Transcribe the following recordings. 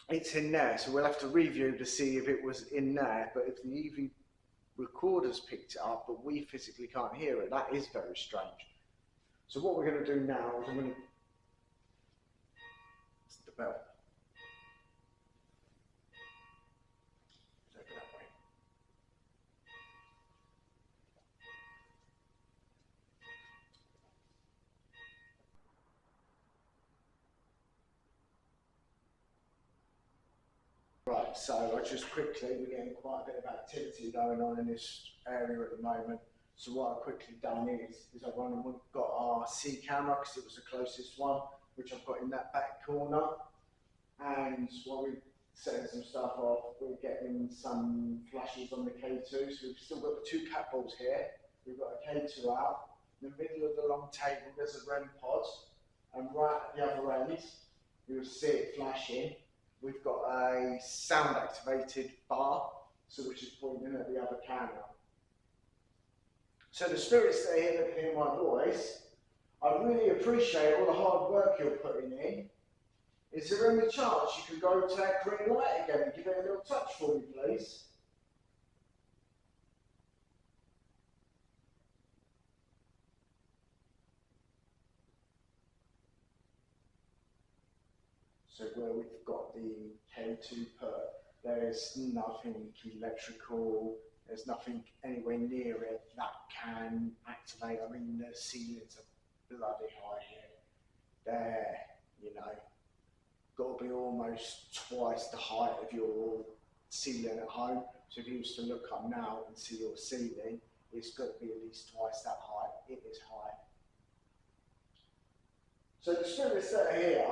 it's in there, so we'll have to review to see if it was in there. But if the EV recorders picked it up, but we physically can't hear it, that is very strange. So what we're going to do now is I'm going to... It's the bell. Over that way. Right, so I just quickly, we're getting quite a bit of activity going on in this area at the moment. So what I've quickly done is I've gone and got our C camera, because it was the closest one, which I've got in that back corner. And while we're setting some stuff off, we're getting some flashes on the K2. So we've still got the two cat balls here. We've got a K2 out. In the middle of the long table, there's a REM pod. And right at the other end, you'll see it flashing. We've got a sound activated bar, so which is pointing at the other camera. So the spirits that are here that can hear my voice, I really appreciate all the hard work you're putting in. Is there any chance you can go to that green light again and give it a little touch for me, please? So where we've got the K2 put, there's nothing electrical, there's nothing anywhere near it that can activate. I mean, the ceilings are bloody high here. They're, you know, got to be almost twice the height of your ceiling at home. So if you was to look up now and see your ceiling, it's got to be at least twice that height. It is high. So the spirits that are here,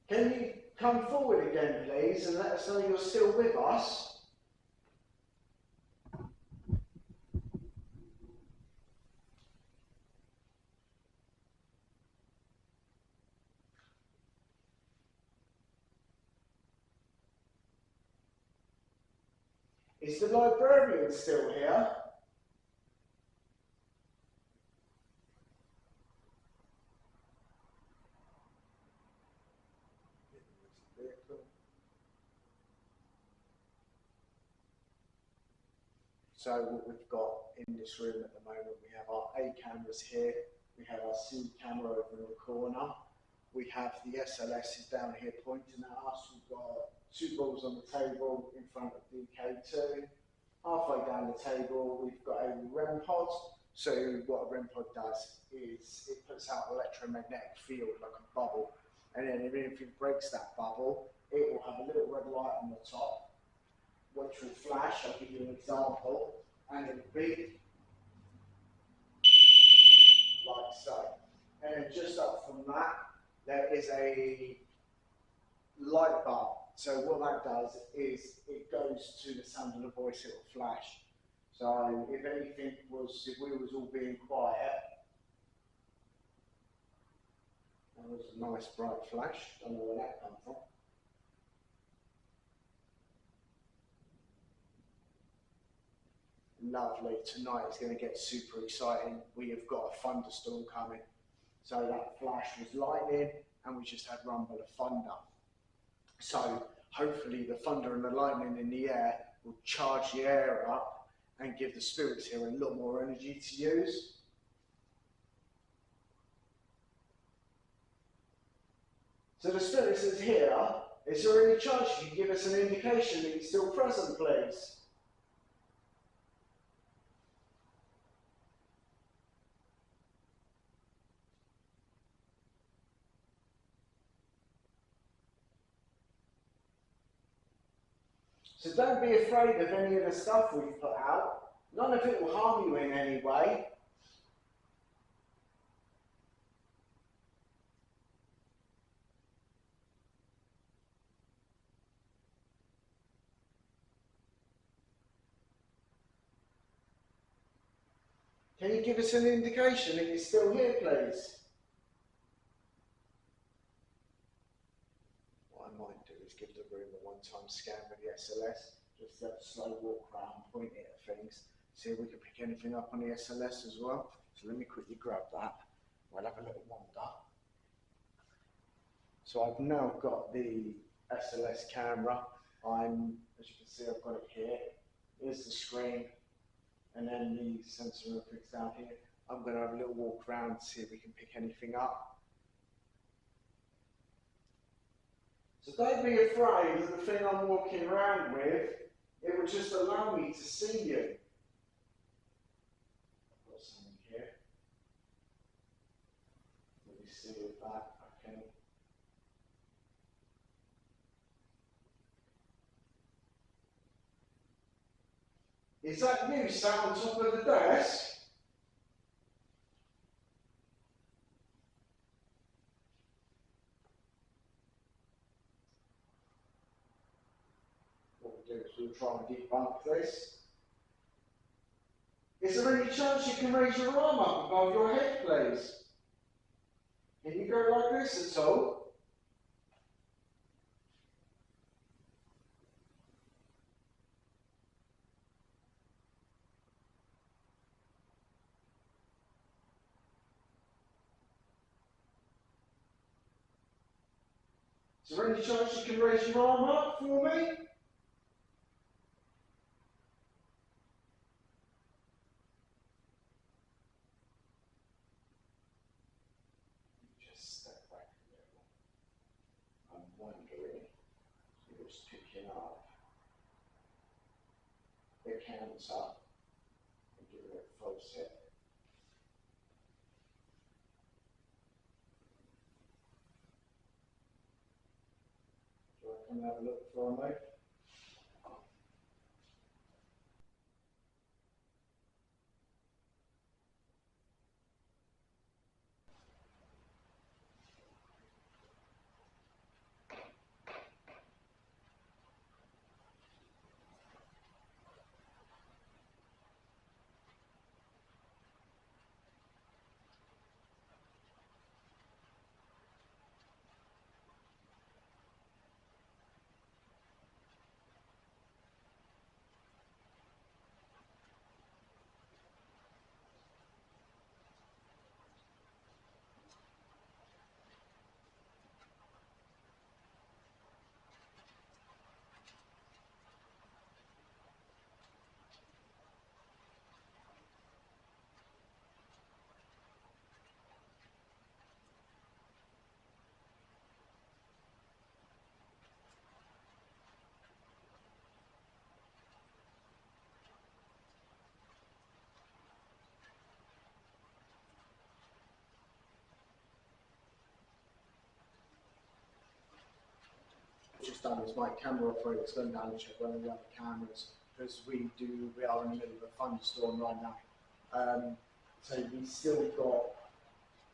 can you come forward again, please, and let us know you're still with us? Is the librarian still here? So what we've got in this room at the moment, we have our A cameras here, we have our C camera over in the corner, we have the SLSs down here pointing at us, we've got two balls on the table in front of the K2. Halfway down the table, we've got a REM pod. So what a REM pod does is it puts out an electromagnetic field like a bubble, and then if anything breaks that bubble, it will have a little red light on the top, which will flash. I'll give you an example, and it will beep like so. And then just up from that, there is a light bar. So what that does is it goes to the sound of the voice, it will flash. So if anything was, if we was all being quiet, that was a nice bright flash, don't know where that comes from. Lovely, tonight is going to get super exciting. We have got a thunderstorm coming. So that flash was lightning and we just had rumble of thunder. So hopefully the thunder and the lightning in the air will charge the air up and give the spirits here a lot more energy to use. So the spirits is here. Is there any chance you can give us an indication that he's still present, please? So don't be afraid of any of the stuff we've put out. None of it will harm you in any way. Can you give us an indication that you're still here, please? What I might do is give the room a one-time scan with the SLS, just a slow walk around, point it at things, see if we can pick anything up on the SLS as well. So let me quickly grab that. We'll have a little wander. So I've now got the SLS camera. As you can see, I've got it here. Here's the screen, and then the sensor fixed down here. I'm going to have a little walk around to see if we can pick anything up. So don't be afraid of the thing I'm walking around with. It will just allow me to see you. I've got something here. Let me see if that I can. Is that you sat on top of the desk? What we'll do is we'll try and debunk this. Is there any chance you can raise your arm up above your head, please? Can you go like this at all? Is there any chance you can raise your arm up for me? Just step back a little. I'm wondering if it's picking up the counter and giving it a false hit. Do I come and have a look for me? Just done is my camera operator's going down and check where the other cameras, because we are in the middle of a thunderstorm right now. So we still got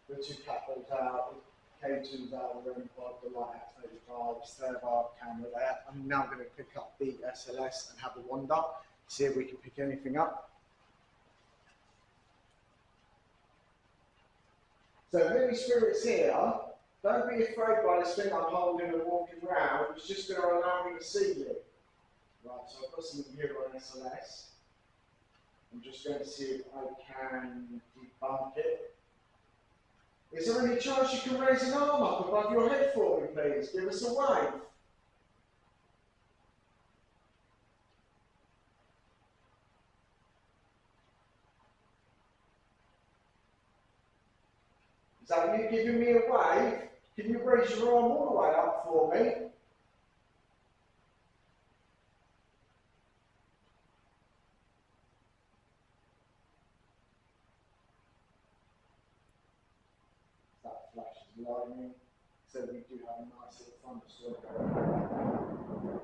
the two catapults out, the K2s out, we're in the light F-35s, they have our camera there. I'm now going to pick up the SLS and have a wander, see if we can pick anything up. So if any spirits here, don't be afraid by this thing I'm holding and walking around. It's just going to allow me to see you. Right, so I've got something here on SLS. I'm just going to see if I can debunk it. Is there any chance you can raise an arm up above your head for me, please? Give us a wave. Is that you giving me a wave? Can you raise your arm all the way up for me? That flash is lightning. So we do have a nice little thunderstorm going on.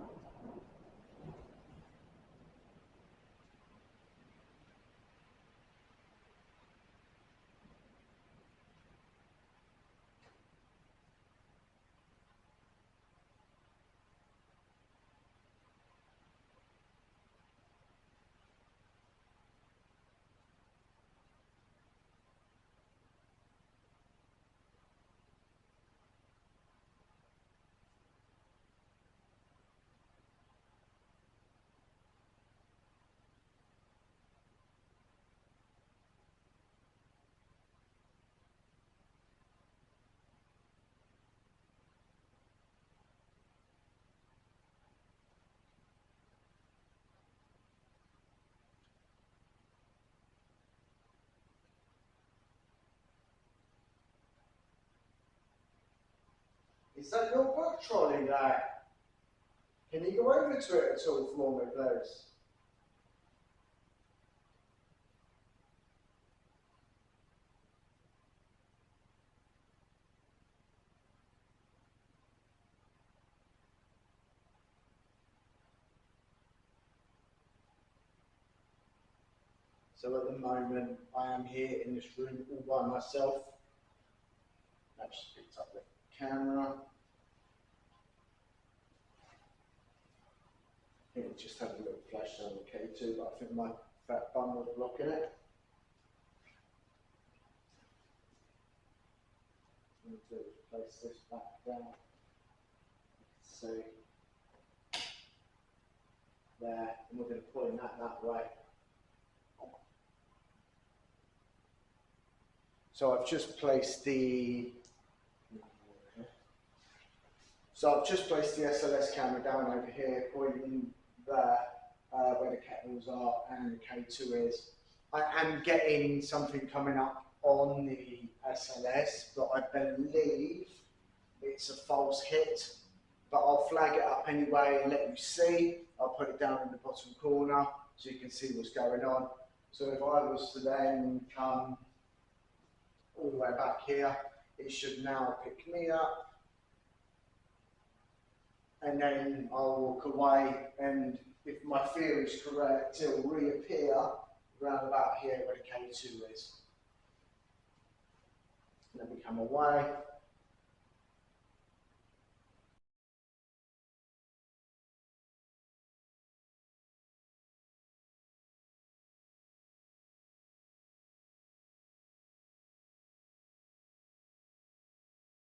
Is that your book trolley there? Can you go over to it at all for me, please? So at the moment, I am here in this room all by myself. I've just picked up the camera. I think it just had a little flash on the K2, but I think my fat bum was blocking it. What I'm going to do is place this back down. So there, and we're going to point that way. So I've just placed the SLS camera down over here, pointing there where the kettles are and the K2 is. I am getting something coming up on the SLS, but I believe it's a false hit. But I'll flag it up anyway and let you see. I'll put it down in the bottom corner so you can see what's going on. So if I was to then come all the way back here, it should now pick me up, and then I'll walk away, and if my theory is correct, it'll reappear around about here where the K2 is. Let me come away.